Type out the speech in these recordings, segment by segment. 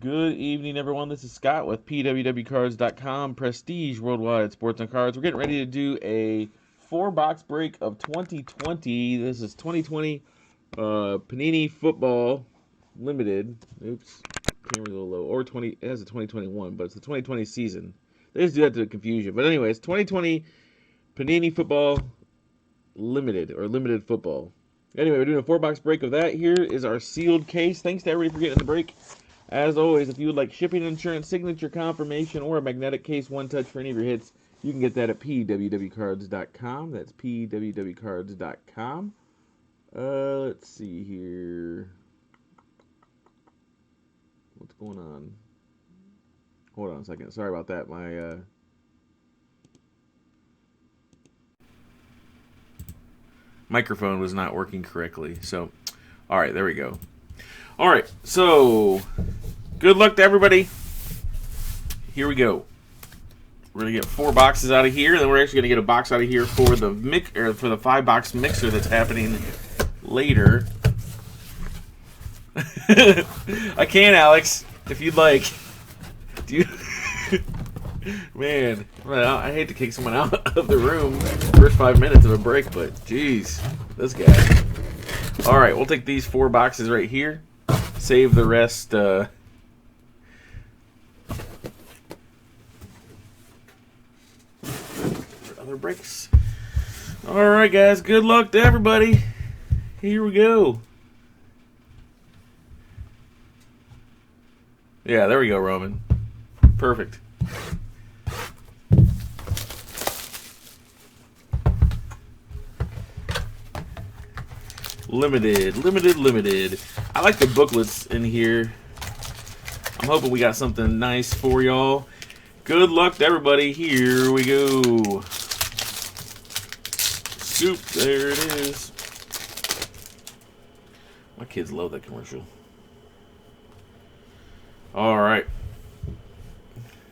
Good evening, everyone. This is Scott with PWWcards.com, Prestige Worldwide Sports and Cards. We're getting ready to do a 4-box break of 2020. This is 2020 Panini Football Limited. Oops, camera's a little low. Or 20. It has a 2021, but it's the 2020 season. They just do that to confuse you. But anyways, 2020 Panini Football Limited or Limited Football. Anyway, we're doing a 4-box break of that. Here is our sealed case. Thanks to everybody for getting in the break. As always, if you would like shipping, insurance, signature confirmation, or a magnetic case one-touch for any of your hits, you can get that at pwwcards.com. That's pwwcards.com. Let's see here. What's going on? Hold on a second. Sorry about that. My microphone was not working correctly. So, all right, there we go. All right, so good luck to everybody. Here we go. We're gonna get 4 boxes out of here, and then we're actually gonna get a box out of here for the for the 5-box mixer that's happening later. I can, Alex, if you'd like. Do you? Man, I hate to kick someone out of the room first 5 minutes of a break, but jeez, this guy. All right, we'll take these 4 boxes right here. Save the rest. For other breaks. All right, guys. Good luck to everybody. Here we go. Yeah, there we go, Roman. Perfect. Limited. I like the booklets in here. I'm hoping we got something nice for y'all. Good luck to everybody. Here we go. Scoop. There it is. My kids love that commercial. All right.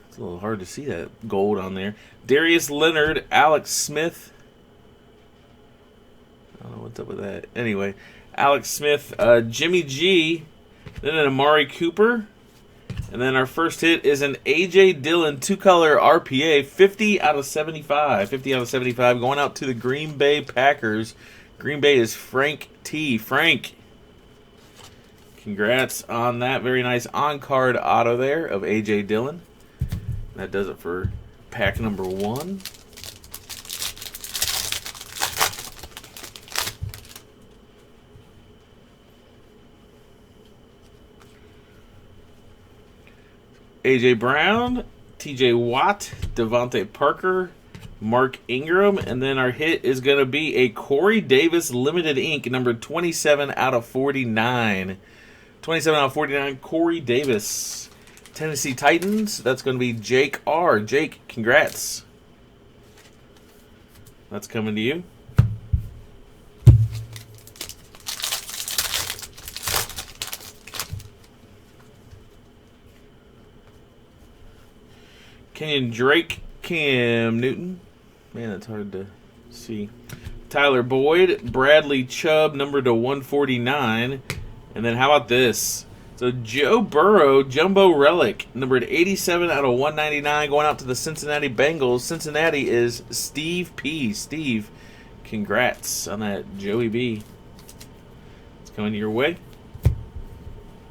It's a little hard to see that gold on there. Darius Leonard, Alex Smith. I don't know what's up with that. Anyway, Alex Smith, Jimmy G, then an Amari Cooper, and then our first hit is an A.J. Dillon 2-color RPA, 50 out of 75. 50 out of 75 going out to the Green Bay Packers. Green Bay is Frank T. Frank, congrats on that. Very nice on-card auto there of A.J. Dillon. That does it for pack number 1. A.J. Brown, T.J. Watt, Devontae Parker, Mark Ingram, and then our hit is going to be a Corey Davis Limited Ink, number 27 out of 49. 27 out of 49, Corey Davis. Tennessee Titans, that's going to be Jake R. Jake, congrats. That's coming to you. Kenyon Drake, Cam Newton. Man, that's hard to see. Tyler Boyd, Bradley Chubb, numbered to 149. And then how about this? So Joe Burrow, Jumbo Relic, numbered 87 out of 199, going out to the Cincinnati Bengals. Cincinnati is Steve P. Steve, congrats on that, Joey B. It's coming your way.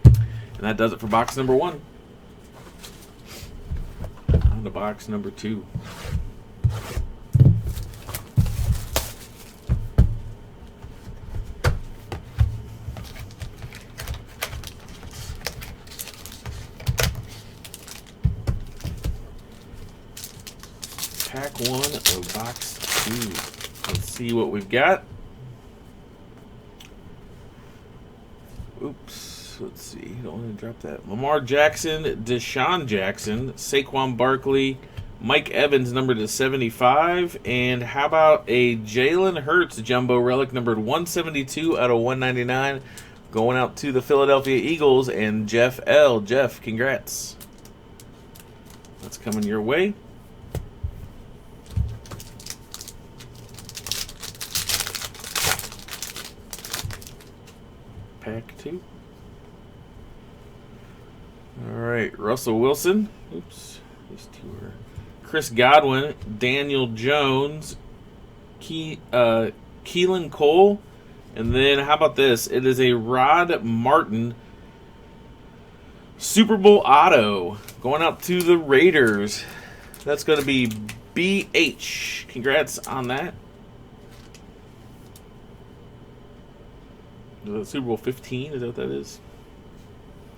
And that does it for box number 1. To box number 2. Pack 1 of box 2. Let's see what we've got. Oops. Let's see. Don't want to drop that. Lamar Jackson, Deshaun Jackson, Saquon Barkley, Mike Evans, numbered to 75. And how about a Jalen Hurts Jumbo Relic, numbered 172 out of 199, going out to the Philadelphia Eagles and Jeff L. Jeff, congrats. That's coming your way. Pack 2. All right, Russell Wilson. Oops, these two are. Chris Godwin, Daniel Jones, Keelan Cole, and then how about this? It is a Rod Martin Super Bowl auto going out to the Raiders. That's going to be BH. Congrats on that. Super Bowl 15, is that what that is?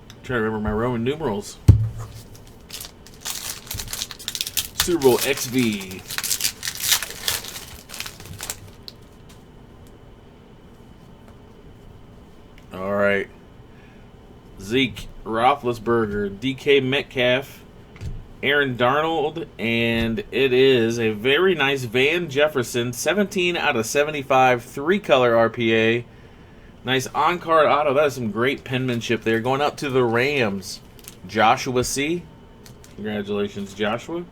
I'm trying to remember my Roman numerals. Super Bowl XV. All right. Zeke, Roethlisberger, DK Metcalf, Aaron Darnold, and it is a very nice Van Jefferson, 17 out of 75, 3-color RPA. Nice on-card auto. That is some great penmanship there. Going up to the Rams, Joshua C. Congratulations, Joshua.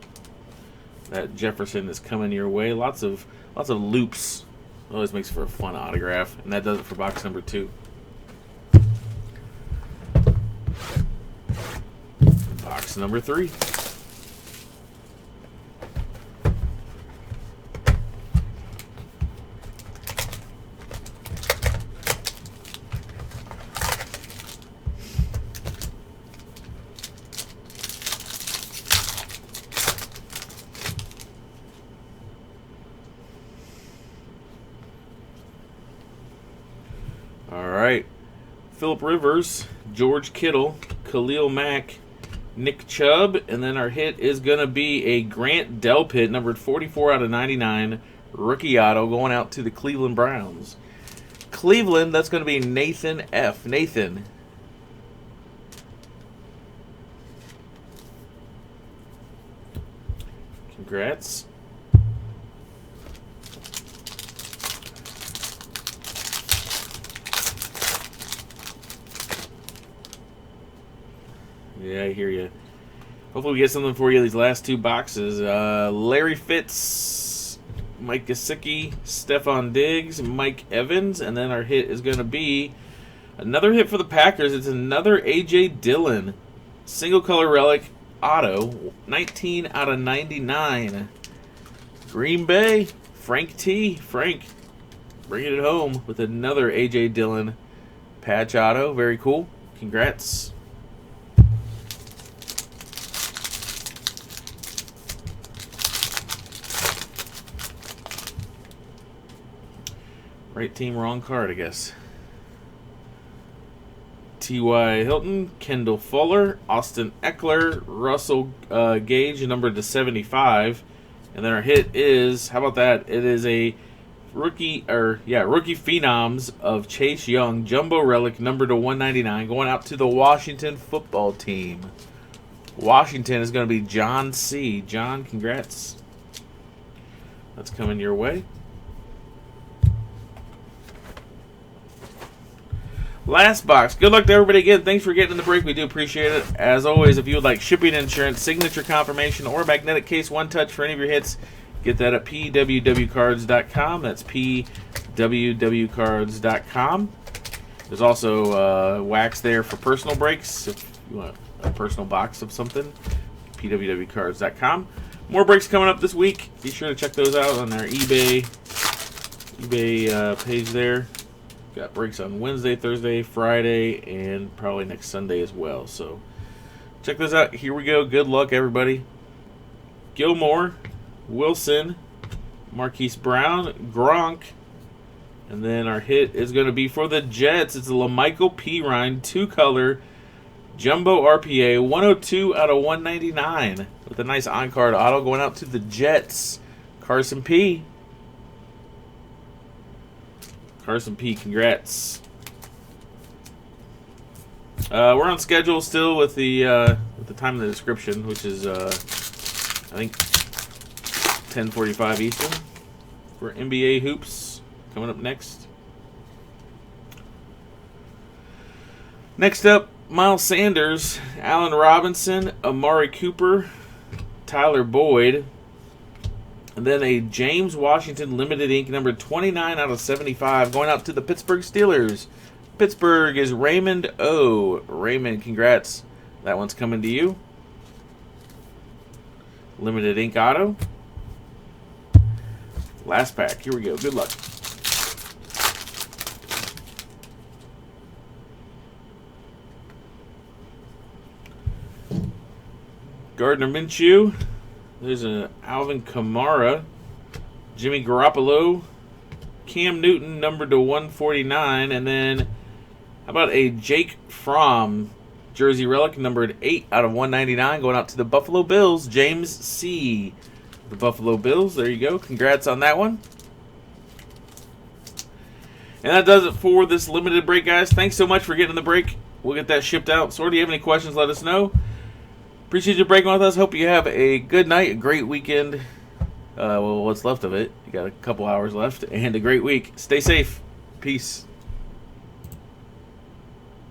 That Jefferson is coming your way. Lots of loops. Always makes for a fun autograph. And that does it for box number 2. Box number 3. All right. Phillip Rivers, George Kittle, Khalil Mack, Nick Chubb, and then our hit is going to be a Grant Delpit, numbered 44 out of 99, rookie auto, going out to the Cleveland Browns. Cleveland, that's going to be Nathan F. Nathan. Congrats. Yeah, I hear you. Hopefully we get something for you these last 2 boxes. Larry Fitz, Mike Gesicki, Stephon Diggs, Mike Evans, and then our hit is going to be another hit for the Packers. It's another A.J. Dillon, single-color relic auto, 19 out of 99. Green Bay, Frank T. Frank, bringing it home with another A.J. Dillon patch auto. Very cool. Congrats. Right team, wrong card, I guess. T.Y. Hilton, Kendall Fuller, Austin Eckler, Russell Gage, numbered to 75. And then our hit is, how about that? It is a rookie phenoms of Chase Young, jumbo relic, numbered to 199, going out to the Washington football team. Washington is going to be John C. John, congrats. That's coming your way. Last box. Good luck to everybody again. Thanks for getting in the break. We do appreciate it. As always, if you would like shipping insurance, signature confirmation, or magnetic case one-touch for any of your hits, get that at pwwcards.com. That's pwwcards.com. There's also wax there for personal breaks. If you want a personal box of something, pwwcards.com. More breaks coming up this week. Be sure to check those out on our eBay page there. Got breaks on Wednesday, Thursday, Friday, and probably next Sunday as well. So check those out. Here we go. Good luck, everybody. Gilmore, Wilson, Marquise Brown, Gronk, and then our hit is going to be for the Jets. It's a LaMichael Pirine 2-color jumbo RPA, 102 out of 199 with a nice on-card auto going out to the Jets. Carson P. Carson P, congrats. We're on schedule still with the time in the description, which is I think 10:45 Eastern for NBA hoops coming up next. Next up, Miles Sanders, Allen Robinson, Amari Cooper, Tyler Boyd. And then a James Washington Limited Ink, number 29 out of 75, going out to the Pittsburgh Steelers. Pittsburgh is Raymond O. Raymond, congrats. That one's coming to you. Limited ink auto. Last pack. Here we go. Good luck. Gardner Minshew. There's an Alvin Kamara. Jimmy Garoppolo. Cam Newton, numbered to 149. And then, how about a Jake Fromm jersey relic, numbered 8 out of 199, going out to the Buffalo Bills. James C. The Buffalo Bills. There you go. Congrats on that one. And that does it for this limited break, guys. Thanks so much for getting the break. We'll get that shipped out. So, do you have any questions, let us know. Appreciate you breaking with us. Hope you have a good night, a great weekend. Well, what's left of it. You got a couple hours left. And a great week. Stay safe. Peace.